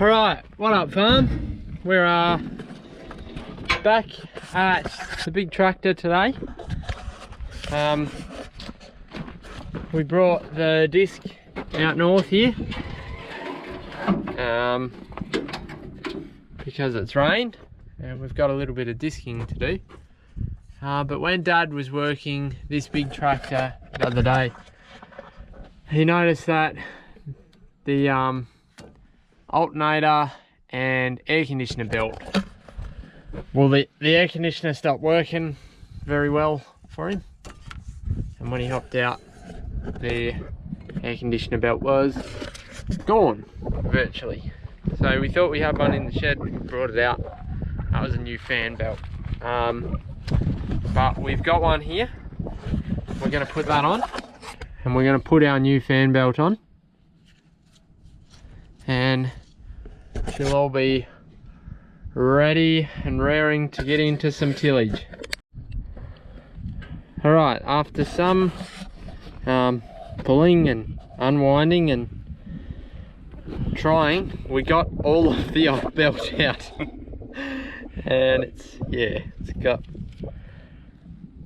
Alright, what up farm? We're back at the big tractor today. We brought the disc out north here because it's rained and we've got a little bit of disking to do. But when Dad was working this big tractor the other day, he noticed that the alternator and air conditioner belt, well, the air conditioner stopped working very well for him, and when he hopped out, the air conditioner belt was gone virtually. So we thought we had one in the shed, we brought it out. That was a new fan belt, but we've got one here. We're going to put that on and we're going to put our new fan belt on, and she'll all be ready and raring to get into some tillage. Alright, after some pulling and unwinding and trying, we got all of the old belt out. And it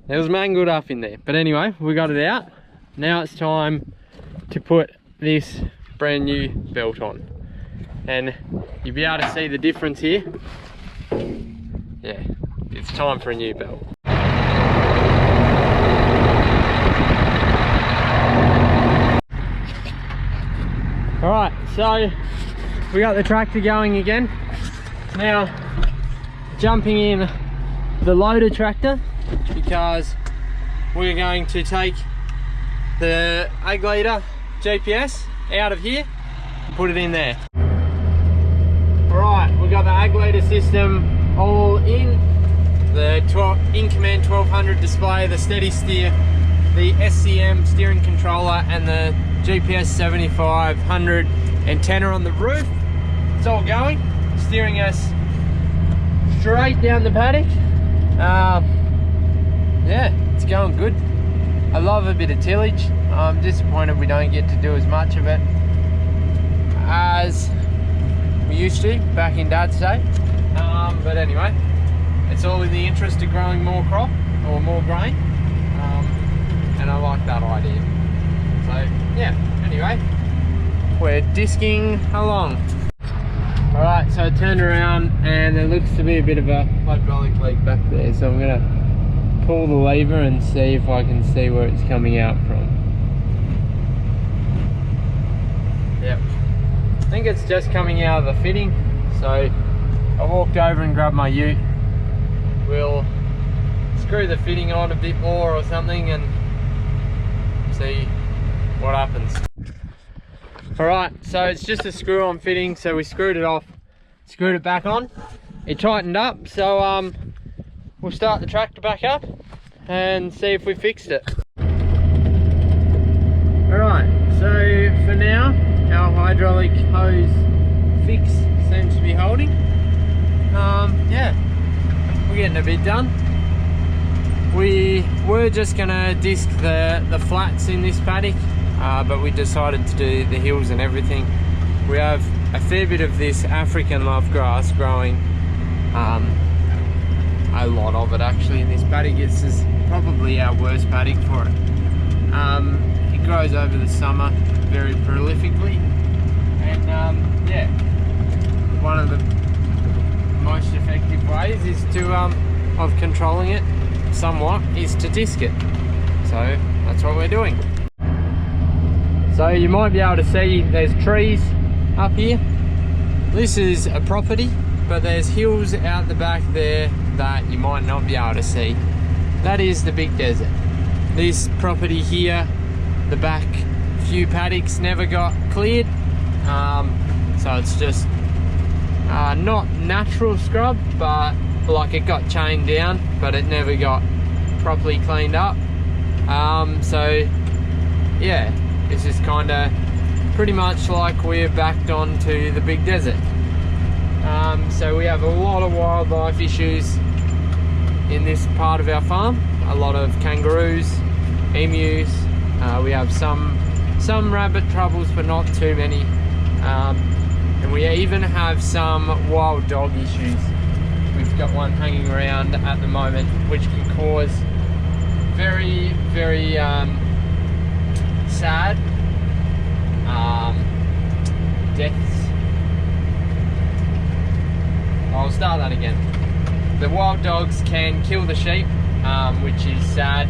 was mangled up in there, but anyway, we got it out. Now it's time to put this brand new belt on, and you'll be able to see the difference here. Yeah, it's time for a new belt. Alright, so we got the tractor going again. Now jumping in the loader tractor because we're going to take the Ag Leader GPS out of here and put it in there. Alright, we've got the Ag Leader system all in. The InCommand 1200 display, the steady steer, the SCM steering controller, and the GPS 7500 antenna on the roof. It's all going, steering us straight down the paddock. Yeah, it's going good. I love a bit of tillage. I'm disappointed we don't get to do as much of it as we used to back in Dad's day. But anyway, it's all in the interest of growing more crop or more grain, and I like that idea. So yeah, anyway, we're disking along. Alright, so I turned around and there looks to be a bit of a hydraulic leak back there, so I'm going to pull the lever and see if I can see where it's coming out from. Yep, I think it's just coming out of the fitting, so I walked over and grabbed my ute. We'll screw the fitting on a bit more or something and see what happens. Alright, so it's just a screw-on fitting, so we screwed it off, screwed it back on. It tightened up, so we'll start the tractor back up and see if we fixed it. Alright, so for now, our hydraulic hose fix seems to be holding. Yeah, we're getting a bit done. We were just gonna disc the flats in this paddock, but we decided to do the hills and everything. We have a fair bit of this African love grass growing, a lot of it actually in this paddock. This is probably our worst paddock for it. It grows over the summer very prolifically, and yeah, one of the most effective ways is to of controlling it somewhat is to disc it. So that's what we're doing. So you might be able to see there's trees up here. This is a property, but there's hills out the back there that you might not be able to see. That is the big desert. This property here, the back few paddocks never got cleared, so it's just not natural scrub, but like it got chained down, but it never got properly cleaned up. So yeah, this is kind of pretty much like we're backed onto the big desert. So we have a lot of wildlife issues in this part of our farm. A lot of kangaroos, emus. We have some rabbit troubles, but not too many. And We even have some wild dog issues. We've got one hanging around at the moment, which can cause very, very sad deaths. I'll start that again. The wild dogs can kill the sheep, which is sad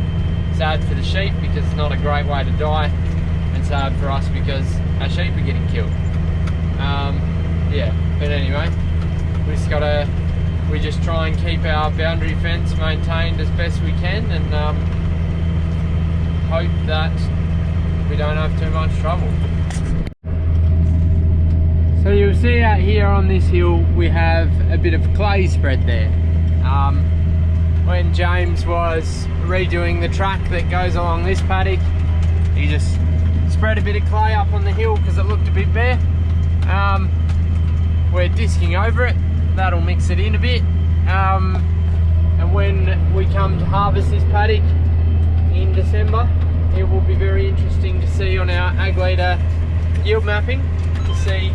for the sheep because it's not a great way to die, and sad for us because our sheep are getting killed. Yeah, but anyway, we just try and keep our boundary fence maintained as best we can, and hope that we don't have too much trouble. So you'll see out here on this hill we have a bit of clay spread there. When James was redoing the track that goes along this paddock, he just spread a bit of clay up on the hill because it looked a bit bare. We're disking over it, that'll mix it in a bit, and when we come to harvest this paddock in December, it will be very interesting to see on our ag leader yield mapping to see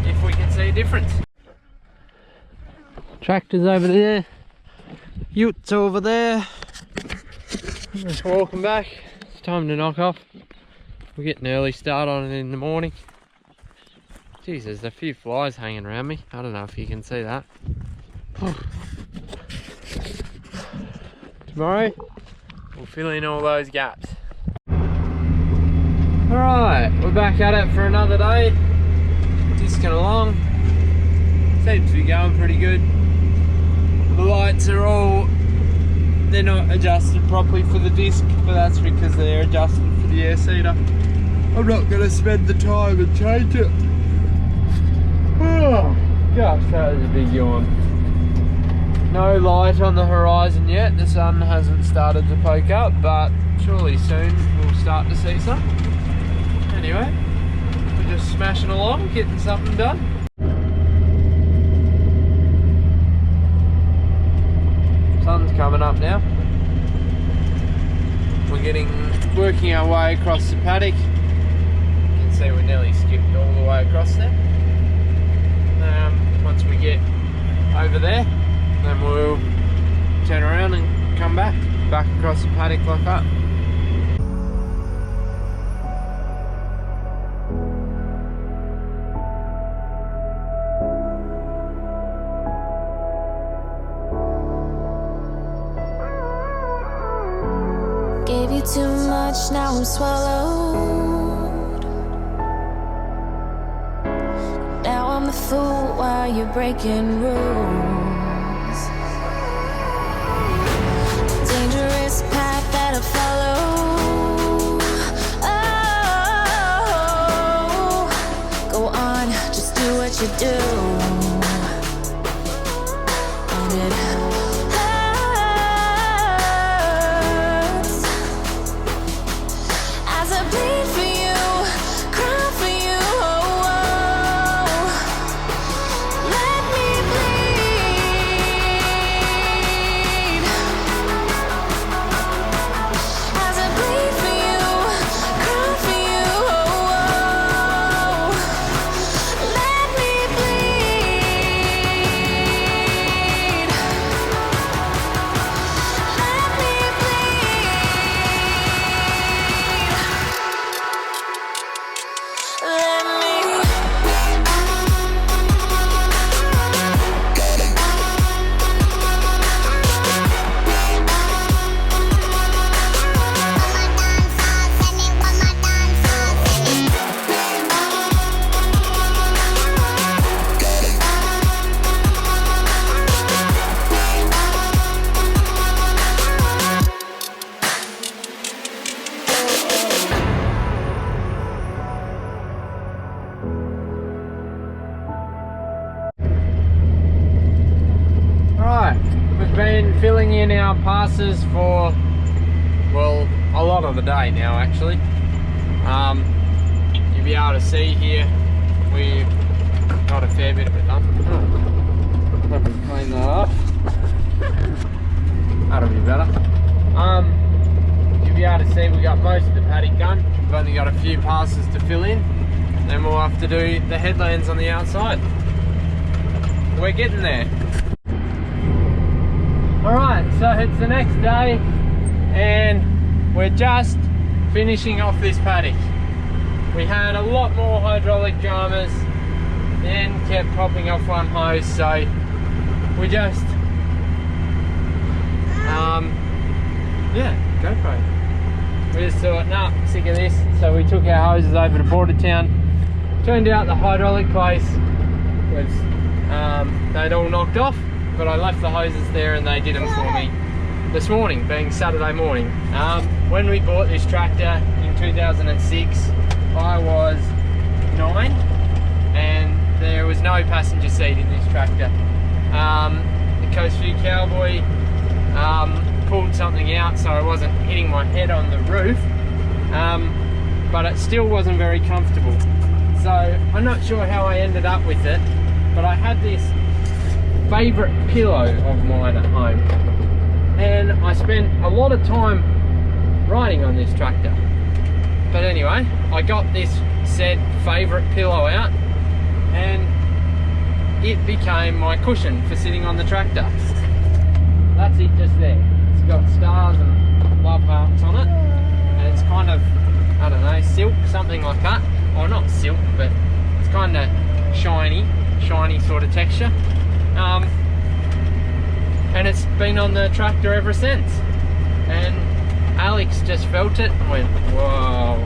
if we can see a difference. Tractor's over there, utes over there. I'm just walking back. It's time to knock off. We're getting an early start on it in the morning. Jeez, there's a few flies hanging around me. I don't know if you can see that. Tomorrow, we'll fill in all those gaps. Alright, we're back at it for another day. Disking along. Seems to be going pretty good. The lights are they're not adjusted properly for the disc, but that's because they're adjusted for the air seeder. I'm not going to spend the time and change it. Oh, gosh, that was a big yawn. No light on the horizon yet. The sun hasn't started to poke up, but surely soon we'll start to see some. Anyway, we're just smashing along, getting something done. Sun's coming up now. We're working our way across the paddock. You can see we're nearly skipped all the way across there. Once we get over there, then we'll turn around and come back across the paddock like that. Gave you too much, now I'm swallowed. Now I'm the fool while you're breaking rules. Dangerous path that I follow. Oh, go on, just do what you do. And it hurts as I bleed for you, cry for you. Let me bleed as I bleed for you, cry for you. Let me bleed. Let me We've been filling in our passes for, well, a lot of the day now actually. You'll be able to see here we've got a fair bit of it done. Let me clean that up. That'll be better. You'll be able to see we got most of the paddock done. We've only got a few passes to fill in. then we'll have to do the headlands on the outside. We're getting there. Alright, so it's the next day and we're just finishing off this paddock. We had a lot more hydraulic dramas, then kept popping off one hose, so we just yeah, go for it. We just thought, nah, sick of this, so we took our hoses over to Bordertown. Turned out the hydraulic place was they'd all knocked off, but I left the hoses there and they did them for me this morning, being Saturday morning. When we bought this tractor in 2006, I was 9 and there was no passenger seat in this tractor. The Coastview Cowboy pulled something out so I wasn't hitting my head on the roof, but it still wasn't very comfortable. So I'm not sure how I ended up with it, but I had this favourite pillow of mine at home and I spent a lot of time riding on this tractor. But anyway, I got this said favourite pillow out and it became my cushion for sitting on the tractor. That's it just there. It's got stars and love hearts on it and it's kind of, I don't know, silk, something like that. Well, not silk, but it's kind of shiny sort of texture. And it's been on the tractor ever since. And Alex just felt it and went, whoa,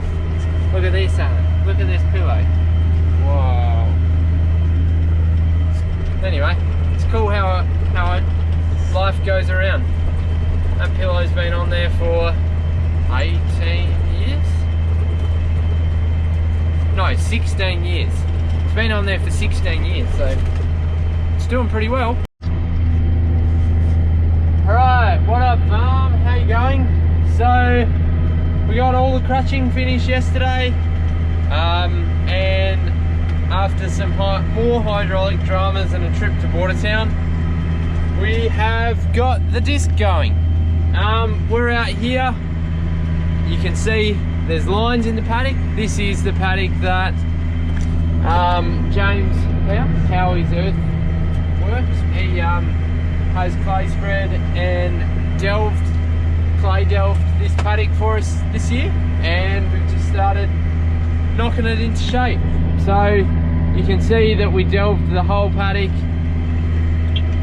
look at this, Alan. Look at this pillow. Whoa. Anyway, it's cool how life goes around. That pillow's been on there for 18 years? No, 16 years. It's been on there for 16 years, so it's doing pretty well. Alright, what up farm? How you going? So, we got all the crutching finished yesterday, and after some more hydraulic dramas and a trip to Bordertown, we have got the disc going. We're out here. You can see there's lines in the paddock. This is the paddock that James Cowie's Earth Works. He has clay spread and clay delved this paddock for us this year, and we've just started knocking it into shape. So you can see that we delved the whole paddock.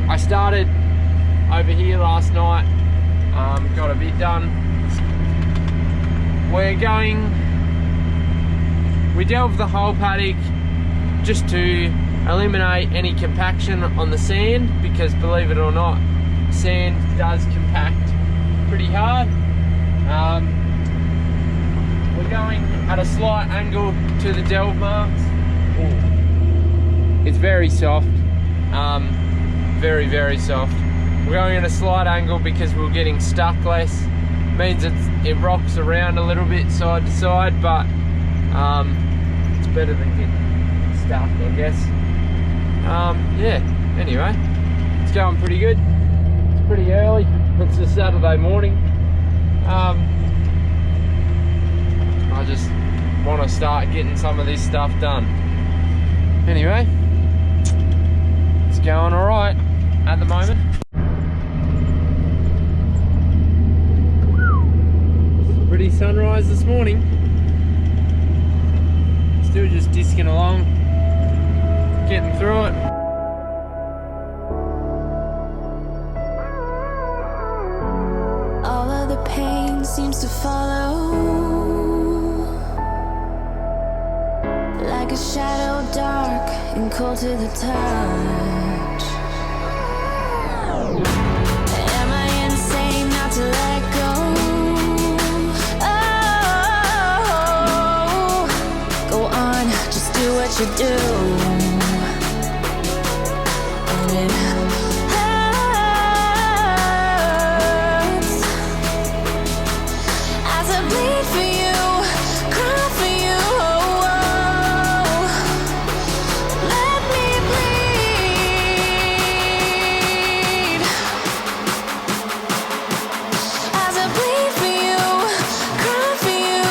I started over here last night, got a bit done. We delved the whole paddock just to eliminate any compaction on the sand, because believe it or not, sand does compact pretty hard. We're going at a slight angle to the delve marks. It's very soft, very soft. We're going at a slight angle because we're getting stuck less. Means it rocks around a little bit side to side, but it's better than getting stuck, I guess. Yeah, anyway, it's going pretty good. It's pretty early. It's a Saturday morning. I just want to start getting some of this stuff done. Anyway, it's going all right at the moment. Pretty sunrise this morning. Still just disking along, getting through it. All of the pain seems to follow, like a shadow, dark and cold to the touch. Am I insane not to let go? Oh, go on, just do what you do. And it hurts as I bleed for you, cry for you. Let me bleed as I bleed for you, cry for you.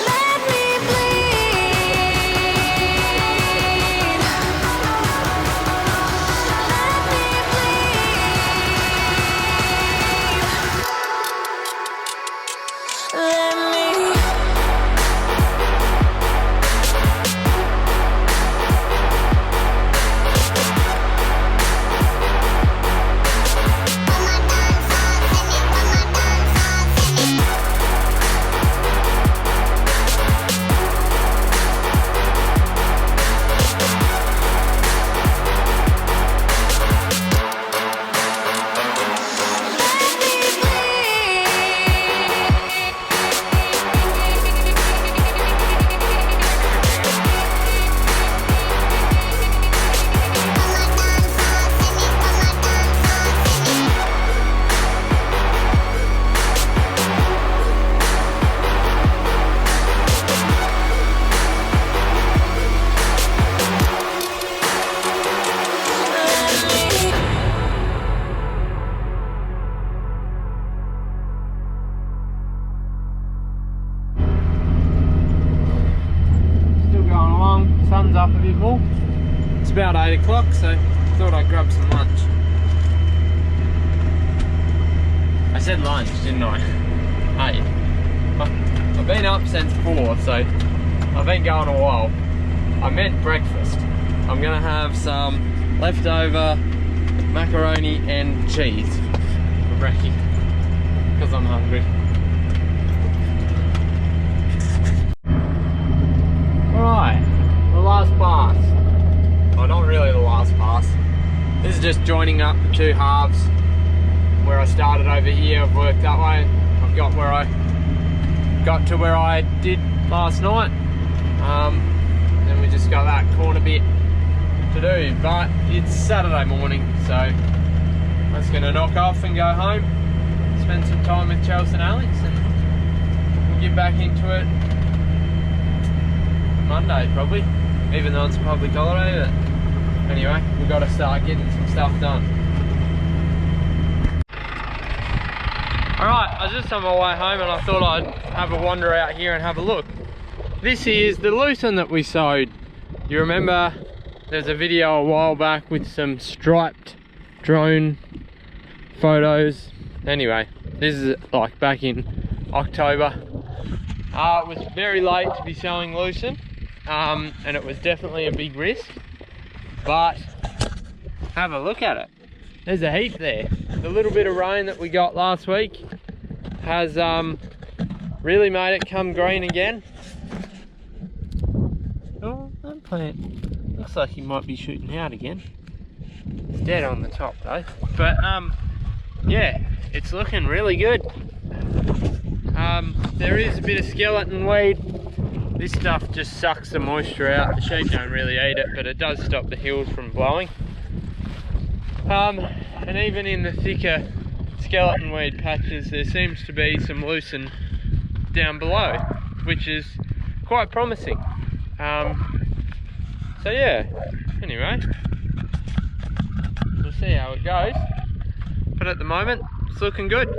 Let sun's up a bit more. It's about 8 o'clock, so thought I'd grab some lunch. I said lunch, didn't I? Hey, I've been up since 4, so I've been going a while. I meant breakfast. I'm gonna have some leftover macaroni and cheese for brekkie, because I'm hungry. Alright, the last pass. Well, not really the last pass. This is just joining up the two halves. Where I started over here, I've worked that way. I've got to where I did last night. Then we just got that corner bit to do, but it's Saturday morning, so I'm just gonna knock off and go home, spend some time with Chelsea and Alex, and we'll get back into it Monday probably, even though it's a public holiday. But anyway, we've got to start getting some stuff done. Alright, I was just on my way home and I thought I'd have a wander out here and have a look. This is the lucerne that we sowed. You remember there's a video a while back with some striped drone photos. Anyway, this is like back in October. It was very late to be sowing lucerne, and it was definitely a big risk, but have a look at it. There's a heap there. The little bit of rain that we got last week has really made it come green again. Oh, that plant looks like he might be shooting out again. It's dead on the top though. But yeah, it's looking really good. There is a bit of skeleton weed. This stuff just sucks the moisture out. The sheep don't really eat it, but it does stop the hills from blowing. And even in the thicker skeleton weed patches, there seems to be some lucerne down below, which is quite promising. So yeah, anyway, we'll see how it goes, but at the moment it's looking good.